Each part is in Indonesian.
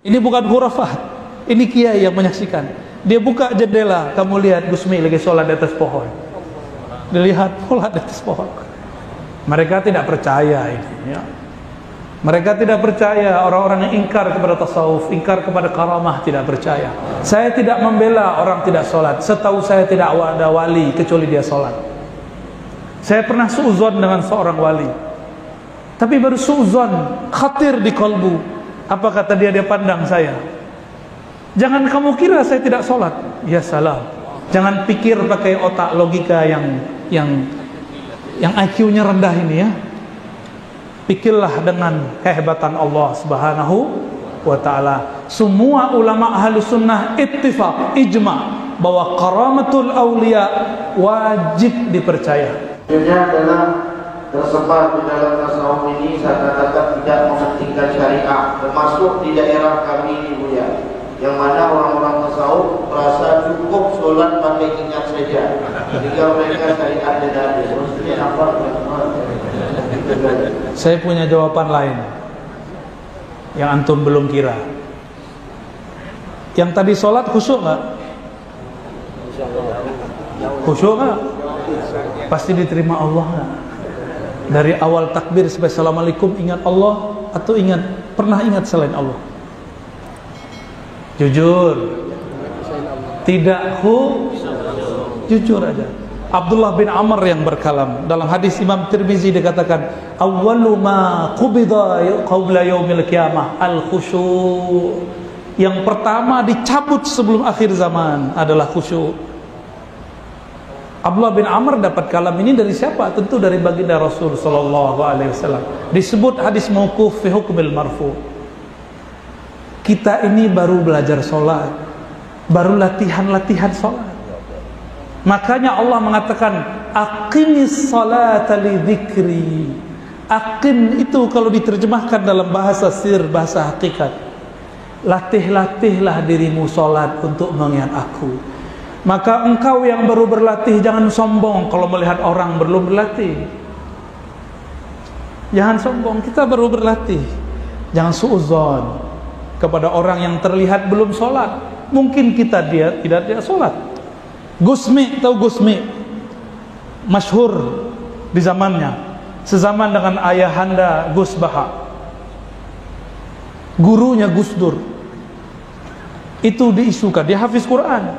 Ini bukan khurafat, ini kiai yang menyaksikan. Dia buka jendela, kamu lihat Gusmi lagi sholat di atas pohon. Dilihat sholat di atas pohon. Mereka tidak percaya ini, ya. Mereka tidak percaya, orang-orang yang ingkar kepada tasawuf, ingkar kepada karamah, tidak percaya. Saya tidak membela orang tidak sholat. Setahu saya tidak ada wali kecuali dia sholat. Saya pernah suuzon dengan seorang wali, tapi baru suuzon, khatir di kalbu. Apa kata dia pandang saya? Jangan kamu kira saya tidak sholat. Ya salam. Jangan pikir pakai otak logika yang IQ-nya rendah ini, ya. Pikirlah dengan kehebatan Allah Subhanahu wa ta'ala. Semua ulama ahli sunnah ittifaq, ijma' bahwa karamatul awliya wajib dipercaya. Ini adalah tersebar di dalam tasawuf ini, saya katakan tidak mementingkan syariah, termasuk di daerah kami ini, Buya, yang mana orang-orang tasawuf merasa cukup sholat pakai ingat saja, jika mereka syariat tidak ada. Maksudnya apa? Saya punya jawaban lain yang antum belum kira. Yang tadi sholat khusyuk nggak? Khusyuk nggak? Pasti diterima Allah nggak? Dari awal takbir sampai assalamualaikum ingat Allah atau pernah ingat selain Allah? Jujur. Tidak jujur aja. Abdullah bin Amr yang berkalam dalam hadis Imam Tirmizi dikatakan awwalu ma qubida qabla yaumil qiyamah al-khusyu'. Yang pertama dicabut sebelum akhir zaman adalah khusyuk. Abdullah bin Amr dapat kalam ini dari siapa? Tentu dari baginda Rasul sallallahu alaihi wasallam. Disebut hadis mauquf fi hukmil marfu. Kita ini baru belajar sholat, baru latihan sholat. Makanya Allah mengatakan aqimis salata li dzikri. Aqim itu kalau diterjemahkan dalam bahasa sir, bahasa hakikat, latih-latihlah dirimu sholat untuk mengingat aku. Maka engkau yang baru berlatih jangan sombong kalau melihat orang belum berlatih. Jangan sombong, kita baru berlatih. Jangan suudzon kepada orang yang terlihat belum sholat. Mungkin dia tidak sholat. Gusmi, tahu Gusmi? Masyhur di zamannya, sezaman dengan ayahanda Gus Baha, gurunya Gus Dur. Itu diisukan, dia hafiz Quran,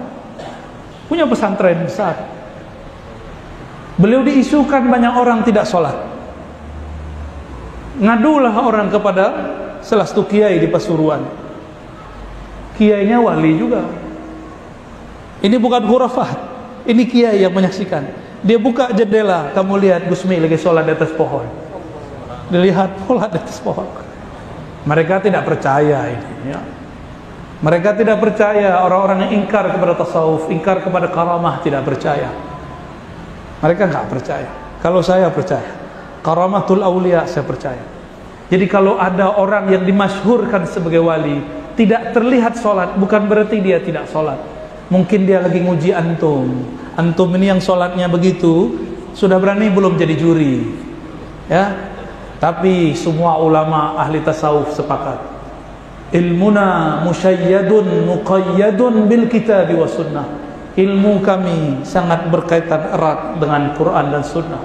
punya pesantren besar. Beliau diisukan banyak orang tidak sholat. Ngadulah orang kepada salah satu kiai di Pasuruan. Kiainya wali juga. Ini bukan khurafat, ini kiai yang menyaksikan. Dia buka jendela, kamu lihat Gusmi lagi sholat di atas pohon. Dilihat sholat di atas pohon. Mereka tidak percaya ini, ya. Mereka tidak percaya, orang-orang yang ingkar kepada tasawuf, ingkar kepada karamah, tidak percaya. Mereka nggak percaya. Kalau saya percaya, karamatul awliya saya percaya. Jadi kalau ada orang yang dimasyhurkan sebagai wali, tidak terlihat sholat, bukan berarti dia tidak sholat. Mungkin dia lagi nguji antum. Antum ini yang sholatnya begitu, sudah berani belum jadi juri, ya? Tapi semua ulama ahli tasawuf sepakat, ilmuna musyayyadun muqayyadun bil kitab wa sunnah. Ilmu kami sangat berkaitan erat dengan Quran dan sunnah.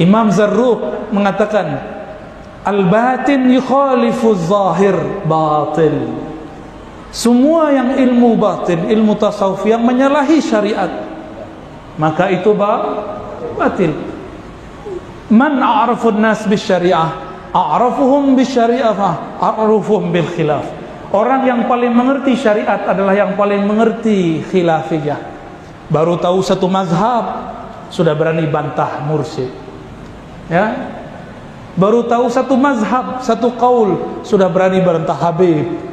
Imam Zarruq mengatakan al-batin yukhalifu zahir batil. Semua yang ilmu batin, ilmu tasawuf yang menyalahi syariat, maka itu batil. Man a'rafun nas bisyariah, a'rafuhum bisyariah, a'rafuhum bil khilaf. Orang yang paling mengerti syariat adalah yang paling mengerti khilafiyah. Baru tahu satu mazhab, sudah berani bantah mursyid, ya. Baru tahu satu mazhab, satu qaul, sudah berani bantah Habib.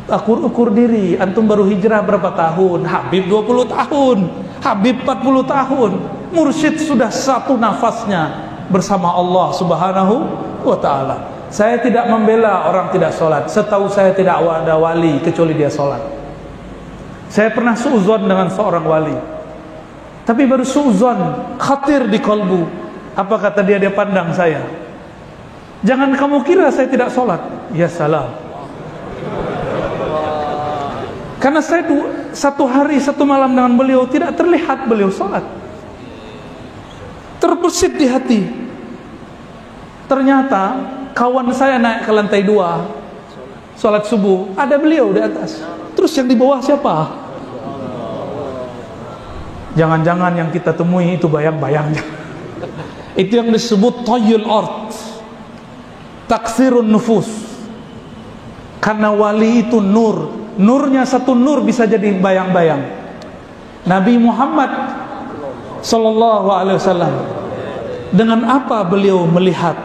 Ukur diri, antum baru hijrah berapa tahun? Habib 20 tahun, Habib 40 tahun. Mursyid sudah satu nafasnya bersama Allah Subhanahu wa ta'ala. Saya tidak membela orang tidak sholat. Setahu saya tidak ada wali kecuali dia sholat. Saya pernah suuzon dengan seorang wali, tapi baru suuzon, khatir di kalbu. Apa kata dia pandang saya? Jangan kamu kira saya tidak sholat. Ya salam. Karena saya satu hari satu malam dengan beliau tidak terlihat beliau sholat. Terbesit di hati. Ternyata kawan saya naik ke lantai 2 sholat subuh, ada beliau di atas. Terus yang di bawah siapa? Jangan-jangan yang kita temui itu bayang-bayangnya. Itu yang disebut toyul art, taksirun nufus. Karena wali itu nur, nurnya satu nur bisa jadi bayang-bayang. Nabi Muhammad sallallahu alaihi wasallam, dengan apa beliau melihat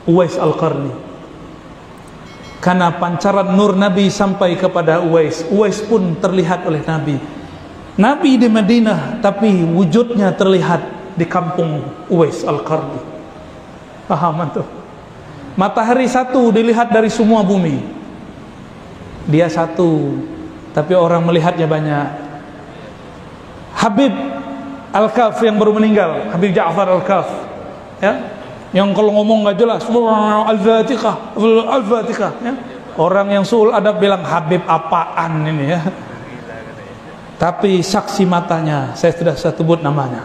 Uwais Al-Qarni? Karena pancaran nur Nabi sampai kepada Uwais. Uwais pun terlihat oleh Nabi. Nabi di Madinah, tapi wujudnya terlihat di kampung Uwais Al-Qarni. Paham tuh? Matahari satu dilihat dari semua bumi. Dia satu, tapi orang melihatnya banyak. Habib Al-Kaf yang baru meninggal, Habib Ja'far Al-Kaf, ya, yang kalau ngomong nggak jelas, Al-Fatihah, Al-Fatihah, ya. Orang yang suul adab bilang Habib apaan ini, ya. Tapi saksi matanya, saya sudah sebut namanya.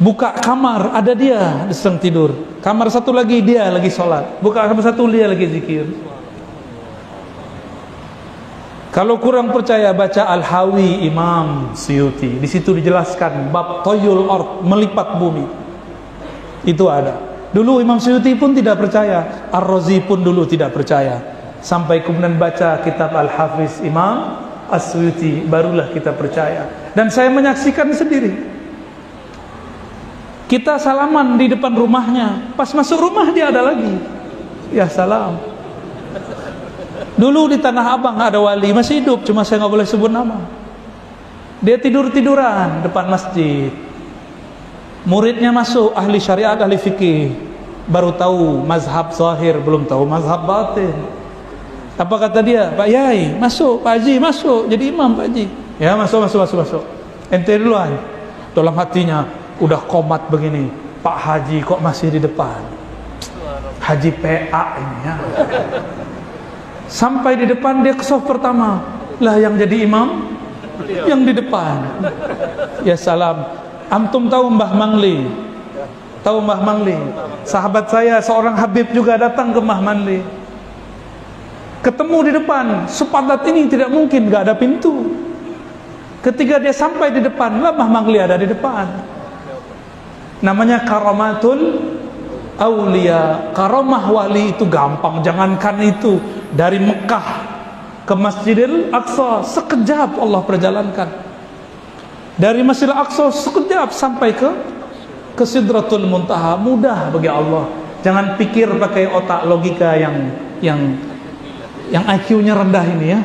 Buka kamar, ada dia sedang tidur. Kamar satu lagi dia lagi sholat. Buka kamar satu dia lagi zikir. Kalau kurang percaya baca Al-Hawi Imam Suyuti. Di situ dijelaskan bab toyul ard, melipat bumi. Itu ada. Dulu Imam Suyuti pun tidak percaya, Ar-Razi pun dulu tidak percaya. Sampai kemudian baca kitab Al-Hafiz Imam As-Suyuti, barulah kita percaya. Dan saya menyaksikan sendiri. Kita salaman di depan rumahnya, pas masuk rumah dia ada lagi. Ya salam. Dulu di Tanah Abang ada wali masih hidup, cuma saya nggak boleh sebut nama. Dia tidur-tiduran depan masjid. Muridnya masuk, ahli syariat, ahli fikih, baru tahu mazhab zahir, belum tahu mazhab batin. Apa kata dia? Pak Yai masuk, Pak Haji masuk, jadi imam Pak Haji. Ya masuk. Ente duluan. Dalam hatinya udah komat begini, Pak Haji kok masih di depan? Haji PA ini ya. Sampai di depan dia ke soft pertama, lah yang jadi imam yang di depan. Ya salam. Antum tahu Mbah Mangli? Tahu Mbah Mangli? Sahabat saya seorang Habib juga datang ke Mbah Mangli. Ketemu di depan, sepadat ini tidak mungkin gak ada pintu. Ketika dia sampai di depan, lah Mbah Mangli ada di depan. Namanya karamatul aulia. Karamah wali itu gampang, jangankan itu. Dari Mekah ke Masjidil Aqsa sekejap Allah perjalankan. Dari Masjidil Aqsa sekejap sampai ke Sidratul Muntaha, mudah bagi Allah. Jangan pikir pakai otak logika yang IQ-nya rendah ini ya.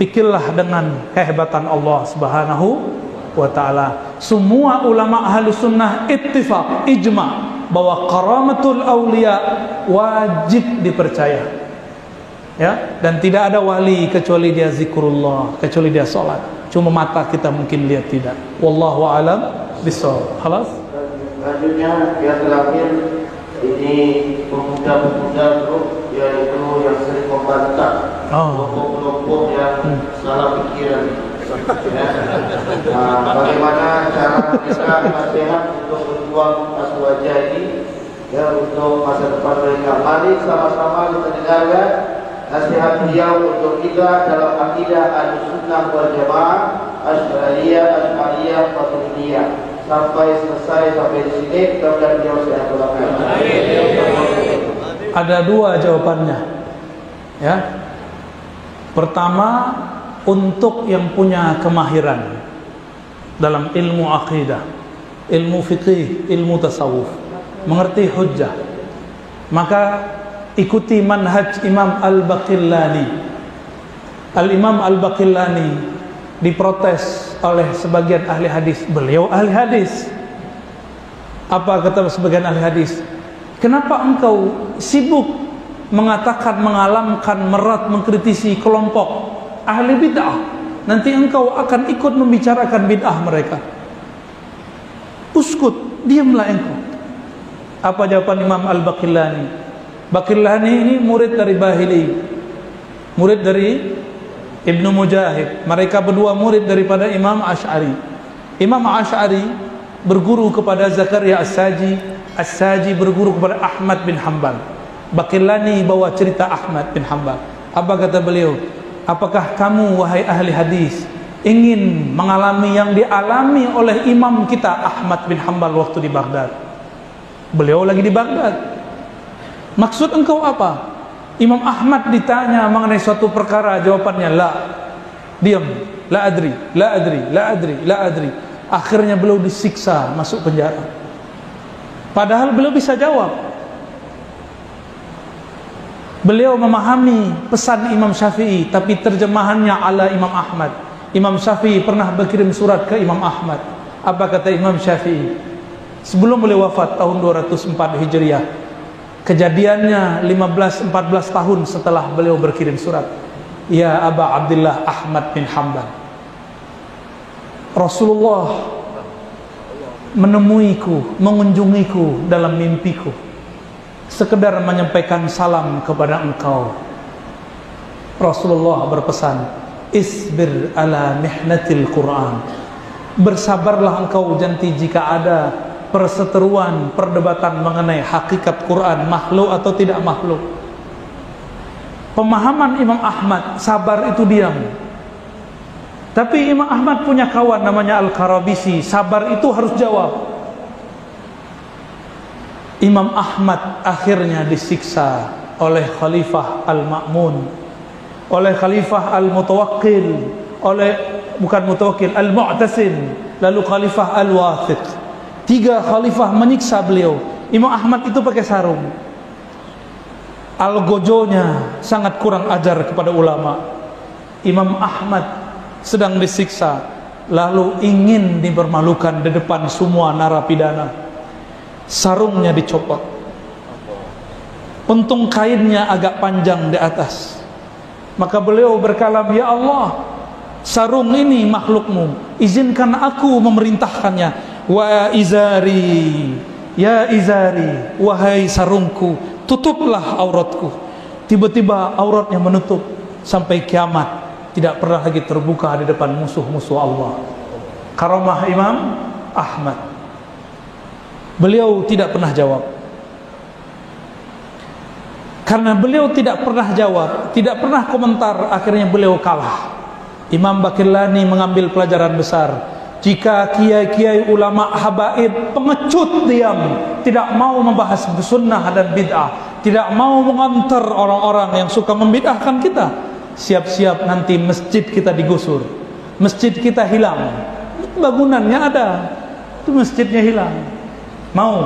Pikirlah dengan kehebatan Allah Subhanahu wa ta'ala. Semua ulama Ahlus Sunnah ittifaq, ijma' bahwa karamatul aulia wajib dipercaya. Ya, dan tidak ada wali kecuali dia zikrullah, kecuali dia salat. Cuma mata kita mungkin lihat tidak. Wallahu a'lam bishawab. Khalas. Selanjutnya yang terakhir ini pemuda-pemuda grup yaitu yang sering membantah kelompok-kelompok yang salah pikiran. Ya. Bagaimana cara mereka nasihat untuk berjuang atas wajah ini, ya, untuk masa depan mereka. Mari sama-sama kita dengarkan nasihat beliau untuk kita dalam akidah Ahlussunnah wal Jamaah, Asy'ariyah, Maturidiyah. Sampai selesai sampai di sini, mudah-mudahan beliau sudah berlaku. Ada dua jawabannya. Ya. Pertama, untuk yang punya kemahiran dalam ilmu akidah, ilmu fikih, ilmu tasawuf, mengerti hujjah, maka ikuti manhaj Imam Al-Baqillani. Al-Imam Al-Baqillani diprotes oleh sebagian ahli hadis. Beliau ahli hadis. Apa kata sebagian ahli hadis? Kenapa engkau sibuk mengatakan, mengalamkan, merat, mengkritisi kelompok ahli bid'ah? Nanti engkau akan ikut membicarakan bid'ah mereka. Uskut, diamlah engkau. Apa jawaban Imam Al-Baqillani? Baqillani ini murid dari Bahili, murid dari Ibnu Mujahid. Mereka berdua murid daripada Imam Asy'ari. Imam Asy'ari berguru kepada Zakaria As-Saji. As-Saji berguru kepada Ahmad bin Hanbal. Baqillani bawa cerita Ahmad bin Hanbal. Apa kata beliau? Apakah kamu wahai ahli hadis ingin mengalami yang dialami oleh imam kita Ahmad bin Hanbal waktu di Baghdad? Beliau lagi di Baghdad. Maksud engkau apa? Imam Ahmad ditanya mengenai suatu perkara, jawabannya la. Diam. La adri, la adri, la adri, la adri. Akhirnya beliau disiksa, masuk penjara. Padahal beliau bisa jawab. Beliau memahami pesan Imam Syafi'i, tapi terjemahannya ala Imam Ahmad. Imam Syafi'i pernah berkirim surat ke Imam Ahmad. Apa kata Imam Syafi'i? Sebelum beliau wafat tahun 204 Hijriah. Kejadiannya 14 tahun setelah beliau berkirim surat. Ya Aba Abdullah Ahmad bin Hanbal, Rasulullah menemuiku, mengunjungiku dalam mimpiku, sekedar menyampaikan salam kepada engkau. Rasulullah berpesan, isbir ala mihnatil Quran. Bersabarlah engkau janti jika ada perseteruan, perdebatan mengenai hakikat Quran, makhluk atau tidak makhluk. Pemahaman Imam Ahmad, sabar itu diam. Tapi Imam Ahmad punya kawan namanya Al-Karabisi, sabar itu harus jawab. Imam Ahmad akhirnya disiksa oleh Khalifah Al-Ma'mun, oleh Khalifah Al-Mutawakkil, Al-Mu'tasim, lalu Khalifah Al-Wathiq. 3 khalifah menyiksa beliau. Imam Ahmad itu pakai sarung. Algojonya sangat kurang ajar kepada ulama. Imam Ahmad sedang disiksa, lalu ingin dipermalukan di depan semua narapidana. Sarungnya dicopot. Untung kainnya agak panjang di atas. Maka beliau berkalam, ya Allah, sarung ini makhlukmu, izinkan aku memerintahkannya. Wa izari, ya izari, wahai sarungku, tutuplah auratku. Tiba-tiba auratnya menutup sampai kiamat, tidak pernah lagi terbuka di depan musuh-musuh Allah. Karamah Imam Ahmad. Beliau tidak pernah jawab. Karena beliau tidak pernah jawab, tidak pernah komentar, akhirnya beliau kalah. Imam Baqillani mengambil pelajaran besar. Jika kiai-kiai ulama habaib pengecut diam, tidak mau membahas sunnah dan bid'ah, tidak mau mengantar orang-orang yang suka membid'ahkan kita, siap-siap nanti masjid kita digusur, masjid kita hilang, bangunannya ada, itu masjidnya hilang. Mau?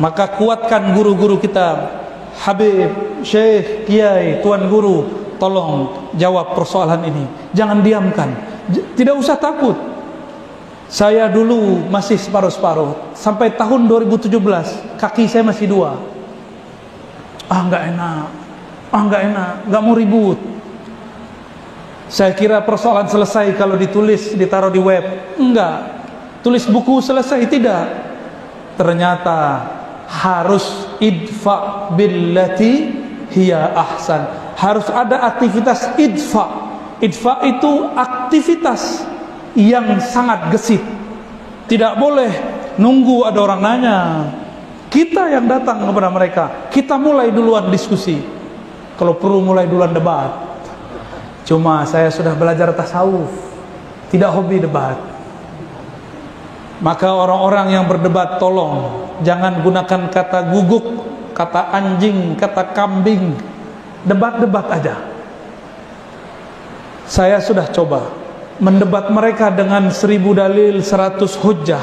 Maka kuatkan guru-guru kita, Habib, Syekh, Kiai, Tuan Guru, tolong jawab persoalan ini, jangan diamkan. Tidak usah takut. Saya dulu masih separuh-separuh. Sampai tahun 2017 kaki saya masih 2. Enggak enak, enggak mau ribut. Saya kira persoalan selesai kalau ditulis, ditaruh di web. Enggak. Tulis buku selesai, tidak. Ternyata harus idfa billati hiya ahsan. Harus ada aktivitas idfa. Idfa itu aktivitas yang sangat gesit. Tidak boleh nunggu ada orang nanya. Kita yang datang kepada mereka, kita mulai duluan diskusi. Kalau perlu mulai duluan debat. Cuma saya sudah belajar tasawuf, tidak hobi debat. Maka orang-orang yang berdebat, tolong jangan gunakan kata guguk, kata anjing, kata kambing. Debat-debat aja. Saya sudah coba mendebat mereka dengan 1000 dalil, 100 hujjah.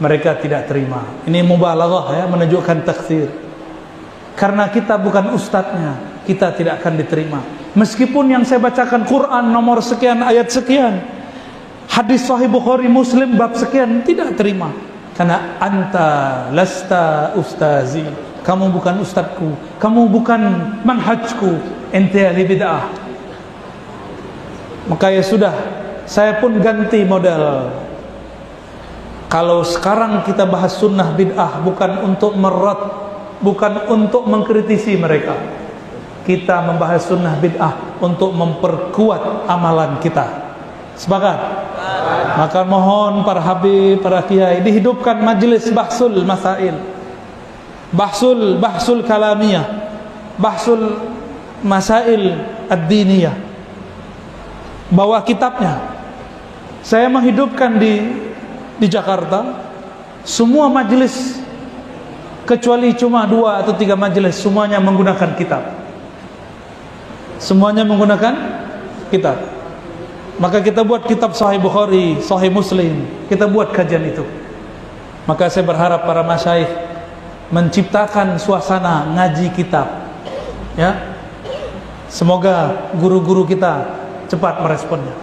Mereka tidak terima. Ini mubalaghah ya, menunjukkan takfir. Karena kita bukan ustadznya, kita tidak akan diterima. Meskipun yang saya bacakan Quran nomor sekian, ayat sekian, hadis Sahih Bukhari Muslim bab sekian, tidak terima. Karena anta lasta ustazi, kamu bukan ustadzku, kamu bukan manhajku, ente ahli bid'ah. Maka ya sudah, saya pun ganti model. Kalau sekarang kita bahas sunnah bid'ah, bukan untuk merat, bukan untuk mengkritisi mereka. kita membahas sunnah bid'ah untuk memperkuat amalan kita. Sepakat? Maka mohon para habib, para kiai, dihidupkan majelis bahsul masail, bahsul kalamiyah, bahsul masail ad-diniyah. Bawa kitabnya. Saya menghidupkan di Jakarta semua majelis kecuali cuma 2 atau 3 majelis, semuanya menggunakan kitab. Semuanya menggunakan kitab. Maka kita buat kitab Sahih Bukhari, Sahih Muslim, kita buat kajian itu. Maka saya berharap para masyayikh menciptakan suasana ngaji kitab, ya. Semoga guru-guru kita cepat meresponnya.